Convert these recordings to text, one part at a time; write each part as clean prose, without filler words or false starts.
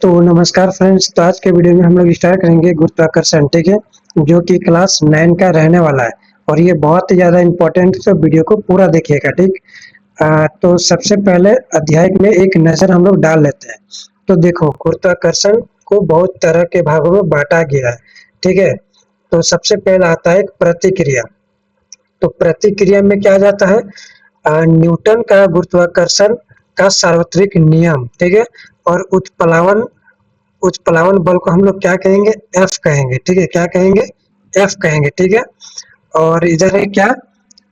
तो नमस्कार फ्रेंड्स। तो आज के वीडियो में हम लोग स्टार्ट करेंगे गुरुत्वाकर्षण, ठीक है, जो कि क्लास 9 का रहने वाला है और ये बहुत ही ज़्यादा इम्पोर्टेंट है, तो वीडियो को पूरा देखिएगा, ठीक। तो सबसे पहले अध्याय में एक नज़र हम लोग डाल लेते हैं। तो देखो, गुरुत्वाकर्षण को बहुत तरह के भागों में बांटा गया है, ठीक है। तो सबसे पहले आता है एक प्रतिक्रिया। तो प्रतिक्रिया में क्या जाता है, न्यूटन का गुरुत्वाकर्षण का सार्वत्रिक नियम, ठीक है। और उत्प्लावन उत्प्लावन बल को हम लोग क्या कहेंगे, एफ कहेंगे, ठीक है। क्या कहेंगे, एफ कहेंगे, ठीक है। और इधर है क्या,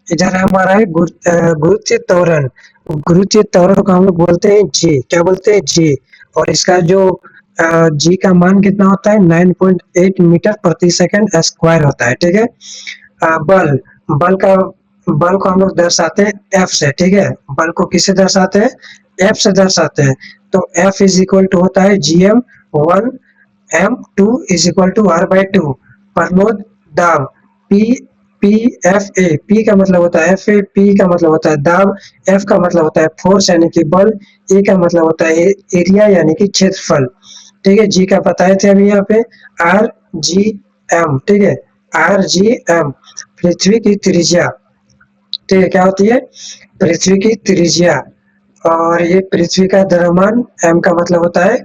इधर है हमारा है गुरुत्वीय त्वरण। गुरुत्वीय त्वरण को हम लोग बोलते हैं जी। क्या बोलते हैं, जी। और इसका जो जी का मान कितना होता है, 9.8 मीटर प्रति सेकंड स्क्वायर होता है, ठीक है। बल बल का बल को हम लोग दर्शाते हैं एफ से, ठीक है। बल को किससे दर्शाते हैं, एफ से दर्शाते हैं। तो एफ इज इक्वल टू होता है GM1 M2 is equal to R/2। Pramod दाब P P F A, P का मतलब होता है FA, P का मतलब होता है दाब, F का मतलब होता है फोर्स यानी कि बल, A का मतलब होता है एरिया यानी कि क्षेत्रफल, ठीक है। G का बताए थे अभी यहाँ पे RGM, ठीक है। RGM पृथ्वी की त्रिज्या, ठीक है। क्या होती है, पृथ्वी की त्रिज्या। और ये पृथ्वी का द्रव्यमान, M का मतलब होता है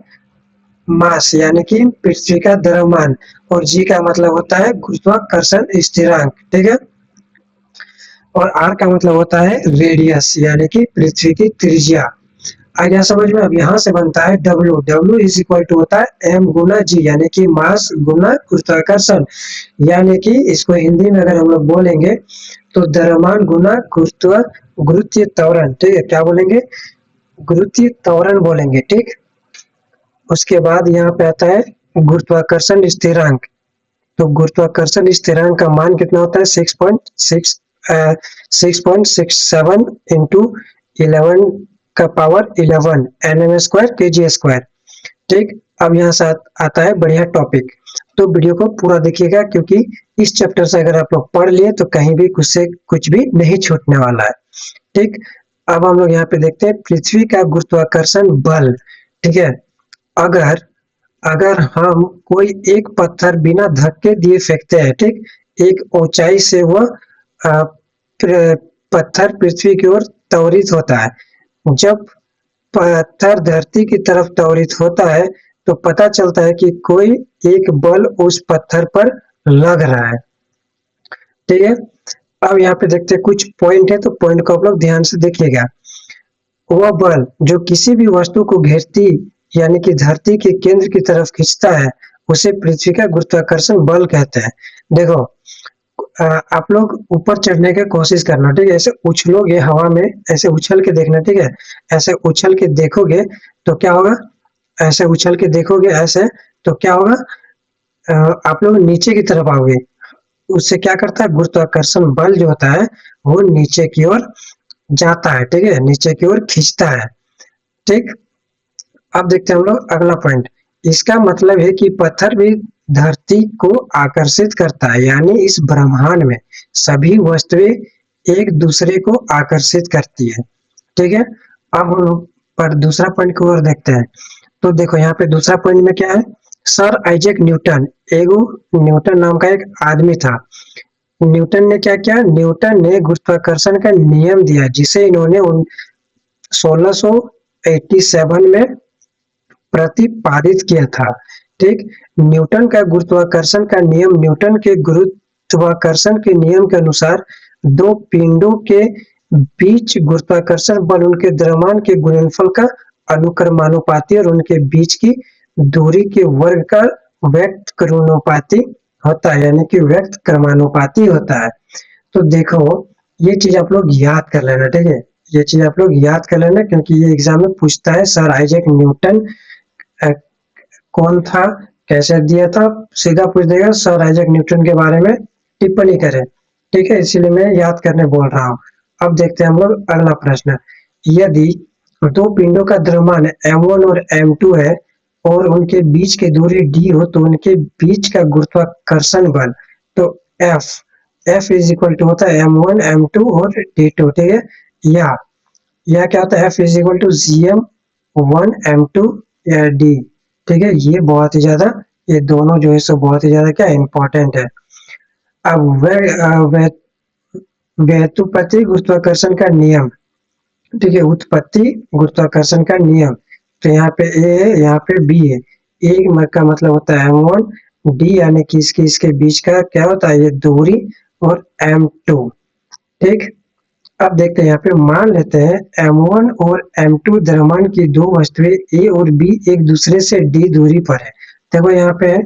मास यानी कि पृथ्वी का द्रव्यमान, और जी का मतलब होता है गुरुत्वाकर्षण स्थिरांक, ठीक है। और आर का मतलब होता है रेडियस यानी कि पृथ्वी की त्रिज्या। आ गया समझ में। अब यहाँ से बनता है W. W is equal to होता है एम गुना जी यानी कि मास गुना गुरुत्वाकर्षण, यानी कि इसको हिंदी में अगर हम लोग बोलेंगे तो द्रव्यमान गुना गुरुत्वीय त्वरण, ठीक है। क्या बोलेंगे, गुरुत्वीय त्वरण बोलेंगे, ठीक। उसके बाद यहाँ पे आता है गुरुत्वाकर्षण स्थिरांक। तो गुरुत्वाकर्षण स्थिरांक का मान कितना होता है, 6.67 इंटू 11 का power 11 Nm square kg square, ठीक। अब यहाँ से आता है बढ़िया टॉपिक। तो वीडियो को पूरा देखिएगा, क्योंकि इस चैप्टर से अगर आप लोग पढ़ लिए तो कहीं भी कुछ से कुछ भी नहीं छूटने वाला है, ठीक। अब हम लोग यहाँ पे देखते हैं पृथ्वी का गुरुत्वाकर्षण बल, ठीक है। अगर अगर हम कोई एक पत्थर बिना धक्के दिए फेंकते हैं, ठीक, एक ऊंचाई से वह पत्थर पृथ्वी की ओर त्वरित होता है। जब पत्थर धरती की तरफ त्वरित होता है तो पता चलता है कि कोई एक बल उस पत्थर पर लग रहा है, ठीक है। अब यहाँ पे देखते हैं कुछ पॉइंट है, तो पॉइंट को आप लोग ध्यान से देखिएगा। वह बल जो किसी भी वस्तु को घेरती यानी कि धरती के केंद्र की तरफ खींचता है उसे पृथ्वी का गुरुत्वाकर्षण बल कहते हैं। देखो, आप लोग ऊपर चढ़ने की कोशिश करना, ठीक है। ऐसे उछलोगे हवा में, ऐसे उछल के देखना, ठीक है। ऐसे उछल के देखोगे तो क्या होगा, ऐसे उछल के देखोगे ऐसे, तो क्या होगा, आप लोग नीचे की तरफ आओगे। उससे क्या करता है, गुरुत्वाकर्षण बल जो होता है वो नीचे की ओर जाता है, ठीक है, नीचे की ओर खींचता है, ठीक। अब देखते हैं हम लोग अगला पॉइंट। इसका मतलब है कि पत्थर भी धरती को आकर्षित करता है, यानी इस ब्रह्मांड में सभी वस्तुएं एक दूसरे को आकर्षित करती है, ठीक है। अब हम लोग पर दूसरा पॉइंट की ओर देखते हैं। तो देखो यहाँ पे दूसरा पॉइंट में क्या है, सर आइजैक न्यूटन, एगो न्यूटन नाम का एक आदमी था। न्यूटन ने क्या किया, न्यूटन ने गुरुत्वाकर्षण का नियम दिया, जिसे इन्होंने 1687 में प्रतिपादित किया था, ठीक। न्यूटन का गुरुत्वाकर्षण का नियम, न्यूटन के गुरुत्वाकर्षण के नियम के अनुसार दो पिंडों के बीच गुरुत्वाकर्षण बल उनके द्रव्यमान के गुणनफल का अनुक्रमानुपाती और उनके बीच की दूरी के वर्ग का व्यक्त क्रमानुपाती होता है, यानी कि व्यक्त क्रमानुपाती होता है। तो देखो, ये चीज आप लोग याद कर लेना, ठीक है। ये चीज आप लोग याद कर लेना, क्योंकि ये एग्जाम में पूछता है सर आइजैक न्यूटन कौन था, कैसे दिया था, सीधा पूछ देगा सर आइजैक न्यूटन के बारे में टिप्पणी करें, ठीक है। इसीलिए मैं याद करने बोल रहा हूँ। अब देखते हैं हम लोग अगला प्रश्न। यदि दो पिंडों का द्रव्यमान M1 और M2 है और उनके बीच की दूरी d हो, तो उनके बीच का गुरुत्वाकर्षण बल, तो F इज इक्वल टू होता है M1 M2 और D2, ठीक है। या क्या होता है, F is equal to GM1 M2 या D, ठीक है, ये बहुत ही ज्यादा, ये दोनों जो है सो बहुत ही ज्यादा क्या इम्पोर्टेंट है। अब व्युत्पत्ति गुरुत्वाकर्षण का नियम, ठीक है, उत्पत्ति गुरुत्वाकर्षण का नियम। तो यहाँ पे ए है, यहाँ पे बी है। ए का मतलब होता है m1, डी यानी कि इसके बीच का क्या होता है, ये दूरी, और m2। ठीक, अब देखते हैं यहाँ पे, मान लेते हैं m1 और m2 द्रव्यमान की दो वस्तुएं ए और बी एक दूसरे से d दूरी पर है। देखो यहाँ पे है,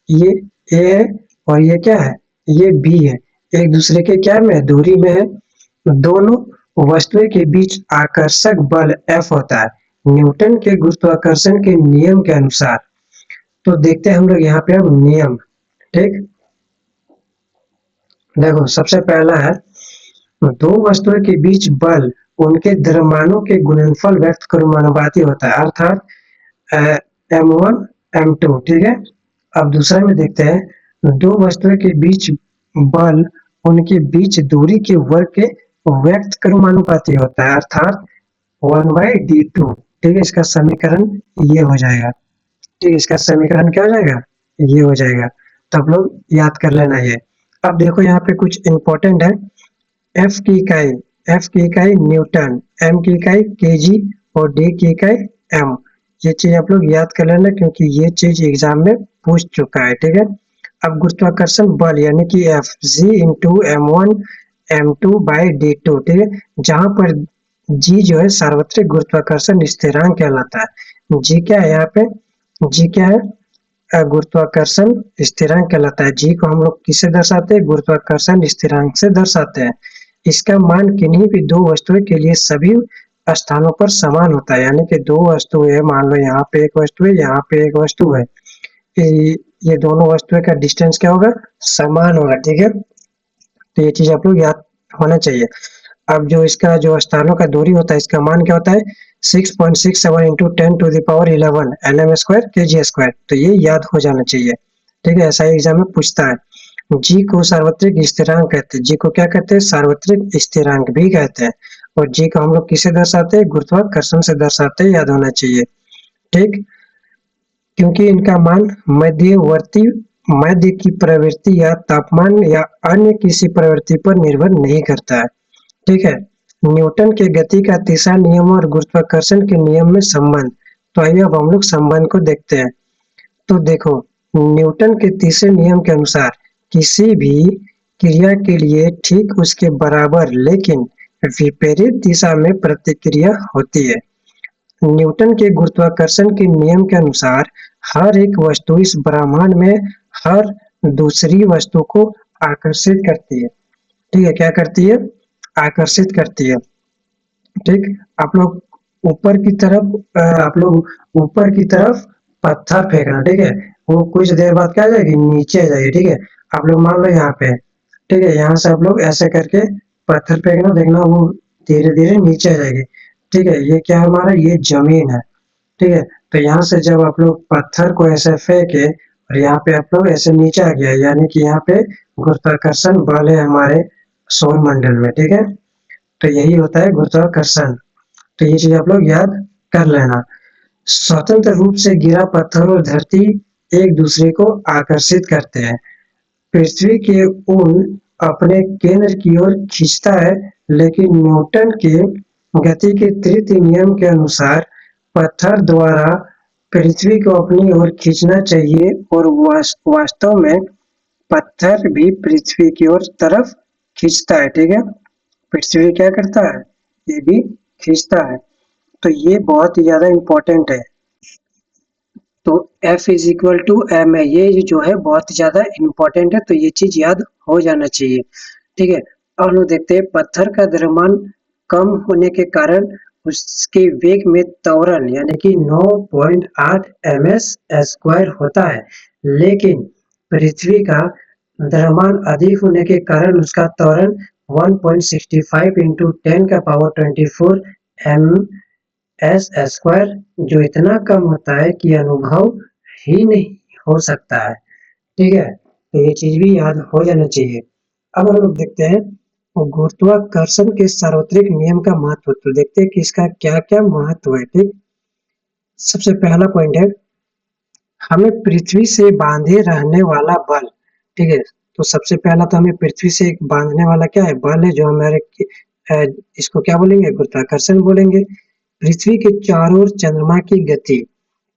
ये ए है और ये क्या है, ये बी है, एक दूसरे के क्या में दूरी में है। दोनों वस्तुएं के बीच आकर्षक बल F होता है न्यूटन के गुरुत्वाकर्षण के नियम के अनुसार। तो देखते हैं हम लोग यहाँ पे अब नियम। ठीक, देखो सबसे पहला है, दो वस्तुओं के बीच बल उनके द्रव्यमानों के गुणनफल व्यक्त क्रमानुपाती होता है, अर्थात m1 m2। ठीक है, अब दूसरा में देखते हैं, दो वस्तुओं के बीच बल उनके बीच दूरी के वर्ग के व्यक्त क्रमानुपाती होता है, अर्थात 1/d2। ठीक है, इसका समीकरण ये हो जाएगा। ठीक है, इसका समीकरण क्या हो जाएगा, ये हो जाएगा। तो आप लोग याद कर लेना ये। अब देखो यहाँ पे कुछ इंपॉर्टेंट है, एफ की इकाई, एफ की इकाई न्यूटन, एम की इकाई केजी और डी की इकाई एम। ये चीज आप लोग याद कर लेना क्योंकि ये चीज एग्जाम में पूछ चुका है। ठीक है, अब गुरुत्वाकर्षण बल यानी कि F G into m1 m2 by d2। ठीक है, जहां पर जी जो है सार्वत्रिक गुरुत्वाकर्षण स्थिरांक कहलाता है। जी क्या है यहाँ पे, जी क्या है, गुरुत्वाकर्षण स्थिरांक कहलाता है। जी को हम लोग किससे दर्शाते हैं, गुरुत्वाकर्षण स्थिरांक से दर्शाते हैं। इसका मान किन्हीं भी दो वस्तुओं के लिए सभी स्थानों पर समान होता है, यानी कि दो वस्तुएं है, मान लो यहाँ पे एक वस्तु है, यहाँ पे एक वस्तु है, ये दोनों वस्तुएं का डिस्टेंस क्या होगा, समान होगा। ठीक है, तो ये चीज आप लोग याद होना चाहिए। अब जो इसका जो स्थानों का दूरी होता है, इसका मान क्या होता है, 6.67 इंटू 10⁻11 nm² kg²। तो ये याद हो जाना चाहिए। ठीक है, ऐसा एग्जाम में पूछता है। जी को सार्वत्रिक स्थिरांक कहते हैं, जी को क्या कहते हैं, सार्वत्रिक स्थिरांक भी कहते हैं। और जी को हम लोग किसे दर्शाते हैं, गुरुत्वाकर्षण से दर्शाते हैं, याद होना चाहिए। ठीक, क्योंकि इनका मान मध्यवर्ती मध्य की प्रवृत्ति या तापमान या अन्य किसी प्रवृत्ति पर निर्भर नहीं करता है। ठीक है, न्यूटन के गति का तीसरा नियम और गुरुत्वाकर्षण के नियम में संबंध। तो आइए अब हम लोग संबंध को देखते हैं। तो देखो, न्यूटन के तीसरे नियम के अनुसार किसी भी क्रिया के लिए ठीक उसके बराबर लेकिन विपरीत दिशा में प्रतिक्रिया होती है। न्यूटन के गुरुत्वाकर्षण के नियम के अनुसार हर एक वस्तु इस ब्रह्मांड में हर दूसरी वस्तु को आकर्षित करती है। ठीक है, क्या करती है, आकर्षित करती है। ठीक, आप लोग ऊपर की तरफ आप लोग ऊपर की तरफ पत्थर फेंकना। ठीक है, वो कुछ देर बाद क्या आ जाएगी, नीचे आ जाएगी। ठीक है, आप लोग मान लो यहाँ पे, ठीक है, यहाँ से आप लोग ऐसे करके पत्थर फेंकना, देखना वो धीरे धीरे नीचे आ जाएगी। ठीक है, ये क्या है हमारा, ये जमीन है। ठीक है, तो यहाँ से जब आप लोग पत्थर को ऐसे फेंके और यहाँ पे आप लोग ऐसे नीचे आ गया, यानी कि यहाँ पे गुरुत्वाकर्षण बल है हमारे सौर मंडल में। ठीक है, तो यही होता है गुरुत्वाकर्षण। तो ये चीज आप लोग याद कर लेना। स्वतंत्र रूप से गिरा पत्थर और धरती एक दूसरे को आकर्षित करते हैं। पृथ्वी के उन अपने केंद्र की ओर खींचता है, लेकिन न्यूटन के गति के तृतीय नियम के अनुसार पत्थर द्वारा पृथ्वी को अपनी ओर खींचना चाहिए और वास्तव में पत्थर भी पृथ्वी की ओर तरफ खींचता है। ठीक है, पृथ्वी क्या करता है, ये भी खींचता है। तो ये बहुत ही ज्यादा इम्पोर्टेंट है। तो F is equal to M है, ये जो है बहुत ही ज्यादा इम्पोर्टेंट है, तो ये चीज याद हो जाना चाहिए। ठीक है, अब लोग देखते हैं, पत्थर का द्रव्यमान कम होने के कारण उसके वेग में त्वरण यानी कि 9.8 ms² होता है, लेकिन पृथ्वी का द्रव्यमान अधिक होने के कारण उसका त्वरण 1.65 इंटू 10⁻24 ms², जो इतना कम होता है कि अनुभव ही नहीं हो सकता है। ठीक है, तो ये चीज भी याद हो जाना चाहिए। अब हम लोग देखते हैं गुरुत्वाकर्षण के सार्वत्रिक नियम का महत्व। तो देखते हैं कि इसका क्या क्या महत्व है। ठीक, सबसे पहला पॉइंट है, हमें पृथ्वी से बांधे रहने वाला बल, ठीक है। तो सबसे पहला तो हमें पृथ्वी से बांधने वाला क्या है, बल है, जो हमारे इसको क्या बोलेंगे, गुरुत्वाकर्षण बोलेंगे। पृथ्वी के चारों ओर चंद्रमा की गति,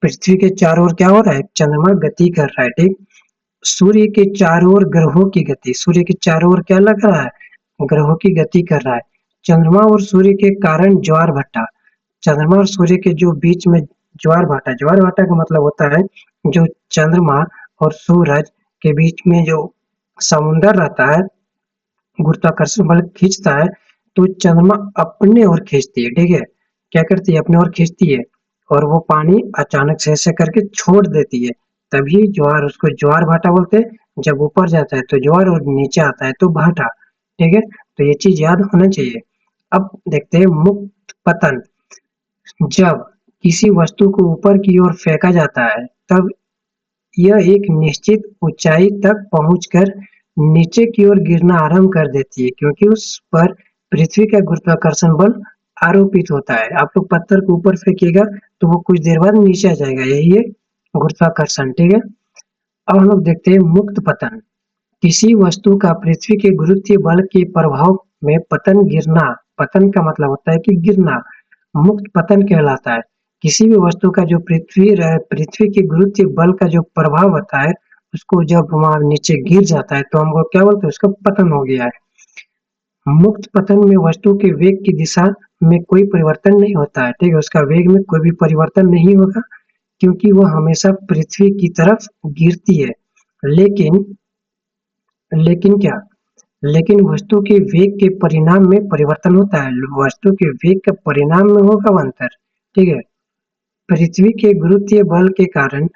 पृथ्वी के चारों ओर क्या हो रहा है, चंद्रमा गति कर रहा है, ठीक। सूर्य के चारों ओर ग्रहों की गति, सूर्य के चारों ओर क्या लग रहा है, ग्रहों की गति कर रहा है। चंद्रमा और सूर्य के कारण ज्वार भट्टा, चंद्रमा और सूर्य के जो बीच में ज्वार भाटा, ज्वार भाटा का मतलब होता है जो चंद्रमा और सूरज के बीच में जो समुंदर रहता है, गुरुत्वाकर्षण बल खींचता है, तो चंद्रमा अपने ओर खींचती है, ठीक है। क्या करती है, अपने ओर खींचती है, और वो पानी अचानक से ऐसे करके छोड़ देती है, तभी ज्वार, उसको ज्वार भाटा बोलते हैं। जब ऊपर जाता है तो ज्वार और नीचे आता है तो भाटा, ठीक है। तो ये चीज याद होना चाहिए। अब देखते हैं मुक्त पतन। जब किसी वस्तु को ऊपर की ओर फेंका जाता है, तब यह एक निश्चित ऊंचाई तक पहुंचकर नीचे की ओर गिरना आरंभ कर देती है, क्योंकि उस पर पृथ्वी का गुरुत्वाकर्षण बल आरोपित होता है। आप लोग पत्थर को ऊपर फेंकिएगा तो वो कुछ देर बाद नीचे आ जाएगा, यही है गुरुत्वाकर्षण, ठीक है। अब हम लोग देखते हैं मुक्त पतन। किसी वस्तु का पृथ्वी के गुरुत्वीय बल के प्रभाव में पतन, गिरना, पतन का मतलब होता है कि गिरना, मुक्त पतन कहलाता है। किसी भी वस्तु का जो पृथ्वी के गुरुत्वीय बल का जो प्रभाव होता है, उसको जब वहां नीचे गिर जाता है तो हमको क्या बोलते हैं, उसका पतन हो गया है। मुक्त पतन में वस्तु के वेग की दिशा में कोई परिवर्तन नहीं होता है, ठीक है, उसका वेग में कोई भी परिवर्तन नहीं होगा, क्योंकि वह हमेशा पृथ्वी की तरफ गिरती है। लेकिन लेकिन क्या, लेकिन वस्तु के वेग के परिणाम में परिवर्तन होता है, वस्तु के वेग के परिणाम में होगा वो अंतर, ठीक है। पृथ्वी के गुरुत्वीय बल के कारण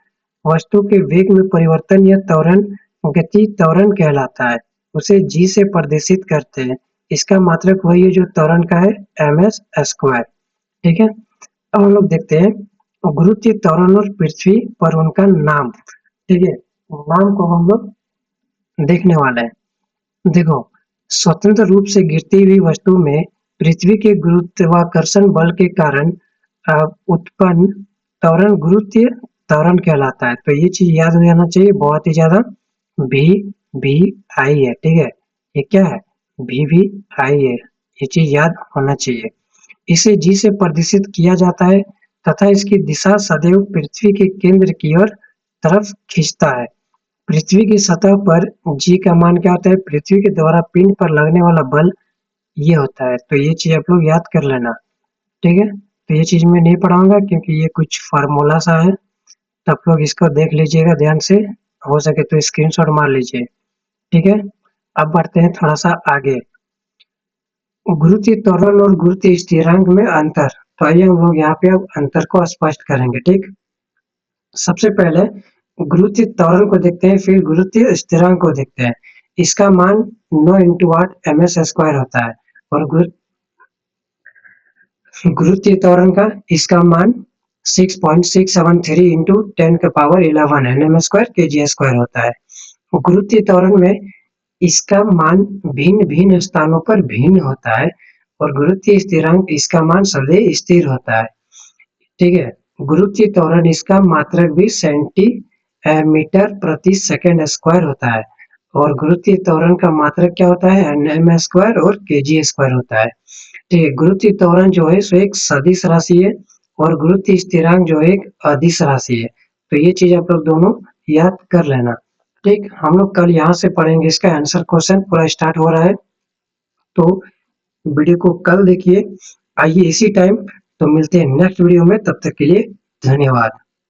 वस्तु के वेग में परिवर्तन या त्वरण, गति त्वरण कहलाता है। उसे जी से प्रदर्शित करते हैं। इसका मात्रक वही है जो त्वरण का है, ms स्क्वायर, ठीक है। अब हम लोग देखते हैं गुरुत्वीय त्वरण और पृथ्वी पर उनका नाम, ठीक है। नाम को हम लोग देखने वाले हैं। देखो, स्वतंत्र रूप से गिरती हुई वस्तु में पृथ्वी के गुरुत्वाकर्षण बल के कारण उत्पन्न त्वरण गुरुत्वीय त्वरण कहलाता है। तो ये चीज याद हो जाना चाहिए बहुत ही ज्यादा। भी भी आई है, ठीक है, ये क्या है, भी आई है, ये चीज याद होना चाहिए। इसे जी से प्रदर्शित किया जाता है तथा इसकी दिशा सदैव पृथ्वी के केंद्र की ओर तरफ खींचता है। पृथ्वी की सतह पर जी का मान क्या होता है, पृथ्वी के द्वारा पिंड पर लगने वाला बल ये होता है। तो ये चीज आप लोग याद कर लेना, ठीक है। तो ये चीज मैं नहीं पढ़ाऊंगा क्योंकि ये कुछ फार्मूला सा है, तो आप लोग इसको देख लीजिएगा ध्यान से, हो सके तो स्क्रीनशॉट मार लीजिए, ठीक है। अब बढ़ते हैं थोड़ा सा आगे, गुरुत्वीय त्वरण और गुरुत्वीय स्थिरांक में अंतर। तो आइए हम लोग यहाँ पे अब अंतर को स्पष्ट करेंगे, ठीक। सबसे पहले गुरुत्वीय त्वरण को देखते हैं, फिर गुरुत्वीय स्थिरांक को देखते हैं। इसका मान 9 इंटू 8 ms स्क्वायर होता है, और गुरुत्वीय त्वरण का इसका मान 6.673 इंटू 10 का power 11 nm square kg square होता है। गुरुत्वीय त्वरण में इसका मान भिन्न भिन्न स्थानों पर भिन्न होता है, और गुरुत्वीय स्थिरांक इसका मान सदैव स्थिर होता है, ठीक है। गुरुत्वीय त्वरण इसका मात्रक भी सेंटीमीटर प्रति सेकंड स्क्वायर होता है, और गुरुत्वीय त्वरण का मात्रक क्या होता है, nm स्क्वायर और kg स्क्वायर होता है, ठीक है। गुरुत्वीय त्वरण जो है सो एक सदिश राशि है, और गुरुत्वीय स्थिरांक जो है एक अदिश राशि है। तो ये चीज आप लोग दोनों याद कर लेना, ठीक। हम लोग कल यहाँ से पढ़ेंगे, इसका आंसर क्वेश्चन पूरा स्टार्ट हो रहा है, तो वीडियो को कल देखिए। आइए इसी टाइम, तो मिलते हैं नेक्स्ट वीडियो में, तब तक के लिए धन्यवाद।